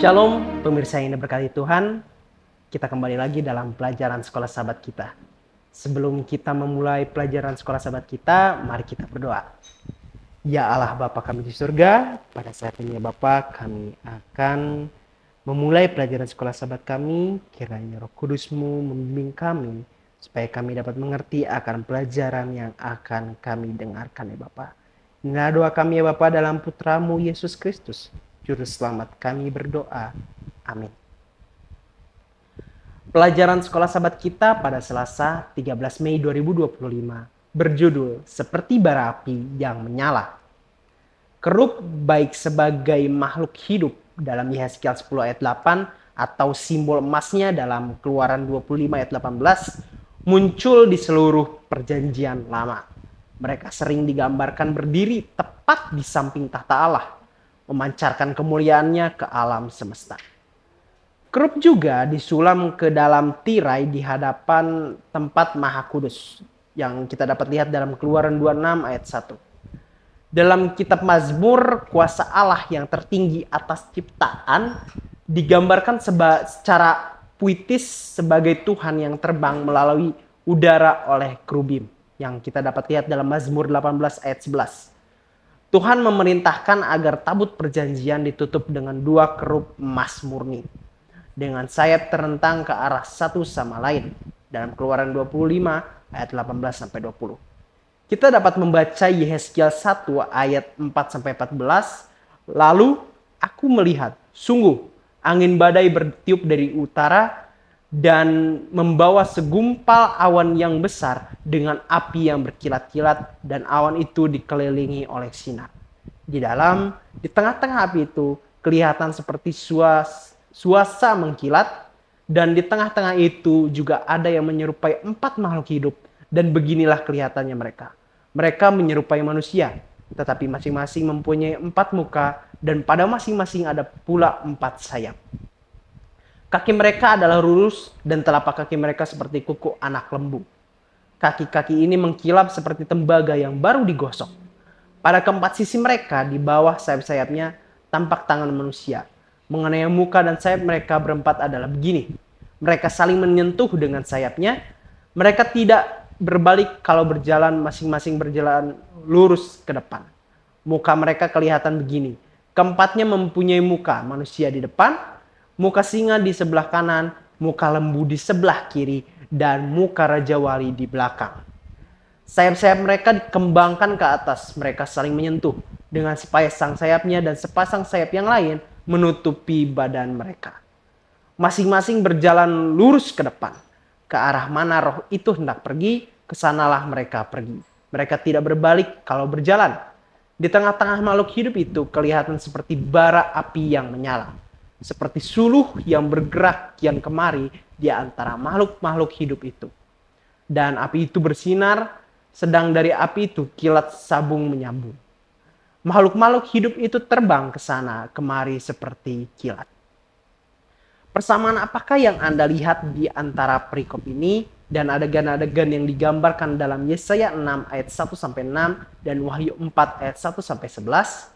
Shalom pemirsa yang diberkati Tuhan, kita kembali lagi dalam pelajaran sekolah sahabat kita. Sebelum kita memulai pelajaran sekolah sahabat kita, mari kita berdoa. Ya Allah Bapa kami di surga, pada saat ini ya Bapa kami akan memulai pelajaran sekolah sahabat kami. Kiranya Roh Kudus-Mu membimbing kami, supaya kami dapat mengerti akan pelajaran yang akan kami dengarkan ya Bapa. Inilah doa kami ya Bapa dalam Putra-Mu Yesus Kristus, Juru Selamat kami berdoa. Amin. Pelajaran sekolah sahabat kita pada Selasa 13 Mei 2025 berjudul Seperti Bara Api yang Menyala. Kerub baik sebagai makhluk hidup dalam Yehezkiel 10 ayat 8 atau simbol emasnya dalam Keluaran 25 ayat 18 muncul di seluruh perjanjian lama. Mereka sering digambarkan berdiri tepat di samping tahta Allah, memancarkan kemuliaannya ke alam semesta. Kerub juga disulam ke dalam tirai di hadapan tempat Maha Kudus yang kita dapat lihat dalam Keluaran 26 ayat 1. Dalam kitab Mazmur, kuasa Allah yang tertinggi atas ciptaan digambarkan secara puitis sebagai Tuhan yang terbang melalui udara oleh kerubim yang kita dapat lihat dalam Mazmur 18 ayat 11. Tuhan memerintahkan agar tabut perjanjian ditutup dengan 2 kerub emas murni dengan sayap terentang ke arah satu sama lain dalam Keluaran 25 ayat 18 sampai 20. Kita dapat membaca Yehezkiel 1 ayat 4 sampai 14. Lalu aku melihat, sungguh angin badai bertiup dari utara dan membawa segumpal awan yang besar dengan api yang berkilat-kilat, dan awan itu dikelilingi oleh sinar. Di tengah-tengah api itu kelihatan seperti suasa mengkilat, dan di tengah-tengah itu juga ada yang menyerupai 4 makhluk hidup, dan beginilah kelihatannya mereka. Mereka menyerupai manusia, tetapi masing-masing mempunyai 4 muka, dan pada masing-masing ada pula 4 sayap. Kaki mereka adalah lurus dan telapak kaki mereka seperti kuku anak lembu. Kaki-kaki ini mengkilap seperti tembaga yang baru digosok. Pada keempat sisi mereka di bawah sayap-sayapnya tampak tangan manusia. Mengenai muka dan sayap mereka berempat adalah begini. Mereka saling menyentuh dengan sayapnya. Mereka tidak berbalik kalau berjalan, masing-masing berjalan lurus ke depan. Muka mereka kelihatan begini. Keempatnya mempunyai muka manusia di depan, muka singa di sebelah kanan, muka lembu di sebelah kiri, dan muka Raja Wali di belakang. Sayap-sayap mereka dikembangkan ke atas. Mereka saling menyentuh dengan sepasang sayapnya, dan sepasang sayap yang lain menutupi badan mereka. Masing-masing berjalan lurus ke depan. Ke arah mana roh itu hendak pergi, kesanalah mereka pergi. Mereka tidak berbalik kalau berjalan. Di tengah-tengah makhluk hidup itu kelihatan seperti bara api yang menyala. Seperti suluh yang bergerak kian kemari di antara makhluk-makhluk hidup itu. Dan api itu bersinar, sedang dari api itu kilat sabung menyambung. Makhluk-makhluk hidup itu terbang ke sana kemari seperti kilat. Persamaan apakah yang Anda lihat di antara perikop ini dan adegan-adegan yang digambarkan dalam Yesaya 6 ayat 1 sampai 6 dan Wahyu 4 ayat 1 sampai 11?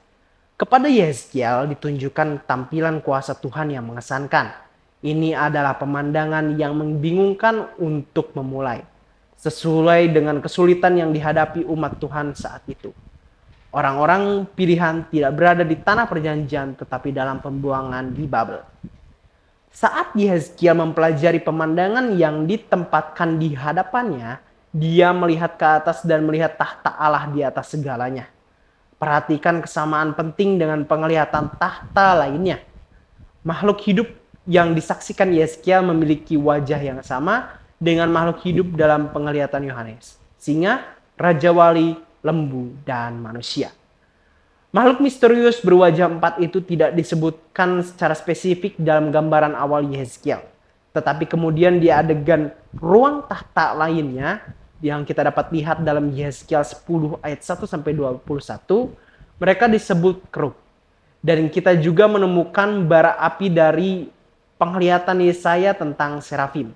Kepada Yehezkiel ditunjukkan tampilan kuasa Tuhan yang mengesankan. Ini adalah pemandangan yang membingungkan untuk memulai, sesuai dengan kesulitan yang dihadapi umat Tuhan saat itu. Orang-orang pilihan tidak berada di tanah perjanjian tetapi dalam pembuangan di Babel. Saat Yehezkiel mempelajari pemandangan yang ditempatkan di hadapannya, dia melihat ke atas dan melihat tahta Allah di atas segalanya. Perhatikan kesamaan penting dengan penglihatan tahta lainnya. Makhluk hidup yang disaksikan Yehezkiel memiliki wajah yang sama dengan makhluk hidup dalam penglihatan Yohanes. Singa, Raja Wali, lembu, dan manusia. Makhluk misterius berwajah 4 itu tidak disebutkan secara spesifik dalam gambaran awal Yehezkiel. Tetapi kemudian di adegan ruang tahta lainnya yang kita dapat lihat dalam Yehezkiel 10 ayat 1 sampai 21, mereka disebut kerub. Dan kita juga menemukan bara api dari penglihatan Yesaya tentang serafim.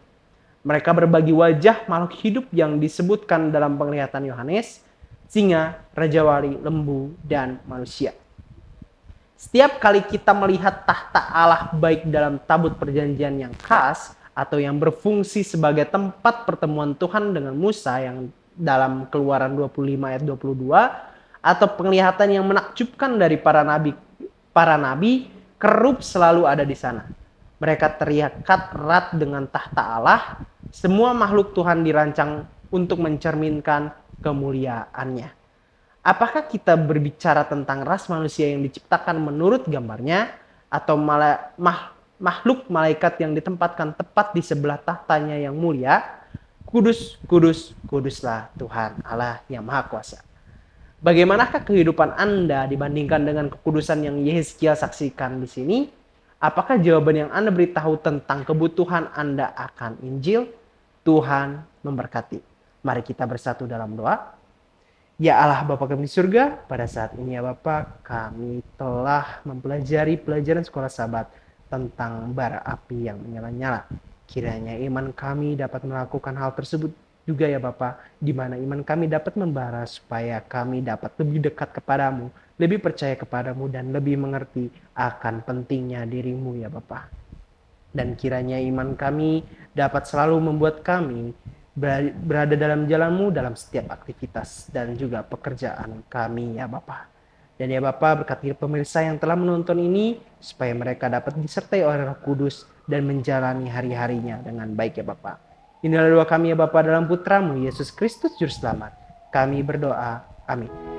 Mereka berbagi wajah makhluk hidup yang disebutkan dalam penglihatan Yohanes, singa, Raja Wali, lembu, dan manusia. Setiap kali kita melihat tahta Allah baik dalam tabut perjanjian yang khas atau yang berfungsi sebagai tempat pertemuan Tuhan dengan Musa yang dalam Keluaran 25 ayat 22 atau penglihatan yang menakjubkan dari para nabi, kerub selalu ada di sana. Mereka terikat erat dengan tahta Allah. Semua makhluk Tuhan dirancang untuk mencerminkan kemuliaannya. Apakah kita berbicara tentang ras manusia yang diciptakan menurut gambarnya atau makhluk malaikat yang ditempatkan tepat di sebelah tahtanya yang mulia? Kudus, kudus, kuduslah Tuhan Allah yang Maha Kuasa. Bagaimanakah kehidupan Anda dibandingkan dengan kekudusan yang Yehezkiel saksikan di sini? Apakah jawaban yang Anda beritahu tentang kebutuhan Anda akan Injil? Tuhan memberkati. Mari kita bersatu dalam doa. Ya Allah Bapa kami di surga, pada saat ini ya Bapa, kami telah mempelajari pelajaran sekolah Sabat tentang bara api yang menyala-nyala. Kiranya iman kami dapat melakukan hal tersebut juga ya Bapa, di mana iman kami dapat membara supaya kami dapat lebih dekat kepadamu, lebih percaya kepadamu dan lebih mengerti akan pentingnya dirimu ya Bapa. Dan kiranya iman kami dapat selalu membuat kami berada dalam jalan-Mu dalam setiap aktivitas dan juga pekerjaan kami ya Bapa. Dan ya Bapa, berkati pemirsa yang telah menonton ini supaya mereka dapat disertai oleh Roh Kudus dan menjalani hari-harinya dengan baik ya Bapa. Inilah doa kami ya Bapa dalam Putra-Mu Yesus Kristus Juru Selamat. Kami berdoa. Amin.